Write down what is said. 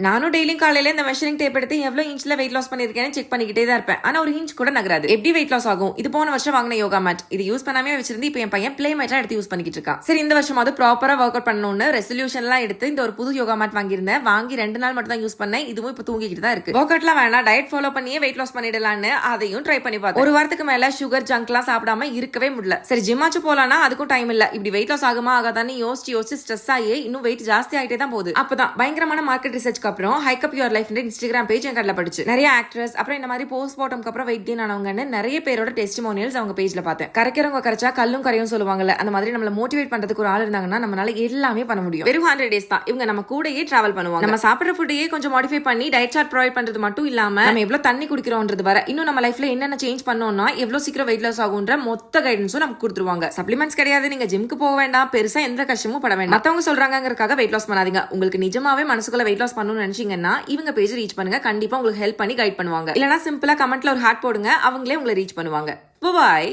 நானும் டெய்லியும் காலையில இந்த மெஷரிங் டேப் எடுத்து எவ்வளவு இன்ச்ல வெயிட் லாஸ் பண்ணிருக்கேன்னு செக் பண்ணிக்கிட்டே தான் இருப்பேன். ஆனா ஒரு இன்ச் கூட நகராது. எப்படி வெயிட் லாஸ் ஆகும்? இது போன வருஷம் வாங்கின யோகா மேட். இது யூஸ் பண்ணாமே வச்சிருந்து இப்போ என் பையன் பிளே மேட்டா எடுத்து யூஸ் பண்ணிக்கிட்டு இருக்கான். சரி, இந்த வருஷம் அது ப்ராப்பரா ஒர்க் அவுட் பண்ணணும்னு ரெசல்யூஷன் எல்லாம் எடுத்து இந்த ஒரு புது யோகா மேட் வாங்கியிருந்தேன். வாங்கி 2 நாள் மட்டும் தான் யூஸ் பண்ணேன். இதுவும் இப்போ தூங்கிக்கிட்டு தான் இருக்கு. ஒர்க் அவுட்லாம் வேணா, டயட் ஃபாலோ பண்ணியே வெயிட் லாஸ் பண்ணிடலான்னு அதையும் ட்ரை பண்ணி பார்த்தேன். ஒரு வாரத்துக்கு மேல சுகர் ஜங்க்லாம் சாப்பிடாம இருக்கவே முடியல. சரி, ஜிம்மாச்சு போலானா அதுக்கும் டைம் இல்ல. இப்படி வெயிட் லாஸ் ஆகுமா ஆகாதான்னு யோசிச்சு ஸ்ட்ரெஸ் ஆகி இன்னும் வெயிட் ஜாஸ்தி ஆயிட்டே தான் போகுது. அப்பதான் பயங்கரமான மார்க்கெட் ரிசர்ச்க்கு அப்புறம் ஹைக்கப் யுவர் லைஃப் இன்ஸ்டாகிராம் பேஜ் என் கடல படிச்சு நிறைய ஆக்ட்ரஸ் அப்புறம் இந்த மாதிரி போஸ்ட்மார்ட்டம்க்கு அப்புறம் வெயிட் கெயின் ஆனவங்கன்னு நிறைய பேரோட டெஸ்டிமோனியல்ஸ் அவங்க பேஜ்ல பார்த்தேன். கரைக்கிறவங்க கரைச்சா கல்லும் கரையும் சொல்லுவாங்கல்ல, அந்த மாதிரி நம்மள மோட்டிவேட் பண்றதுக்கு ஒரு ஆள் இருந்தாங்கன்னா நம்மளால எல்லாமே பண்ண முடியும். வெறும் 100 days தான் இவங்க நம்ம கூடயே டிராவல் பண்ணுவாங்க. நம்ம சாப்பிடுற ஃபுட்டையே கொஞ்சம் மாடிஃபை பண்ணி டயட் சார்ட் ப்ரொவைட் பண்றது மட்டும் இல்லாம நம்ம எவ்வளவு தண்ணி குடிக்கிறோம்ன்றது வர இன்னும் நம்ம லைஃப்ல என்னென்ன சேஞ்ச் பண்ணோம்னா எவ்வளவு சீக்கிரம் வெயிட் லாஸ் ஆகும்ன்ற மொத்த கைடன்ஸும் நமக்கு கொடுத்துருவாங்க. சப்ளிமெண்ட்ஸ் கிடையாது, நீங்க ஜிம்க்கு போக வேண்டாம், பெருசா எந்த கஷ்டமும் பட வேண்டாம். மத்தவங்க சொல்றாங்கிறதுக்காக வெயிட் லாஸ் பண்ணாதீங்க. உங்களுக்கு நிஜமாவே மனசுக்குள்ள வெயிட் லாஸ் பண்ணணும்னு நினைச்சீங்கன்னா இவங்க பேஜ் ரீச் பண்ணுங்க. கண்டிப்பா உங்களுக்கு ஹெல்ப் பண்ணி கைட் பண்ணுவாங்க. இல்லனா சிம்பிளா கமெண்ட்ல ஒரு ஹார்ட் போடுங்க, அவங்களே உங்களை ரீச் பண்ணுவாங்க. பை.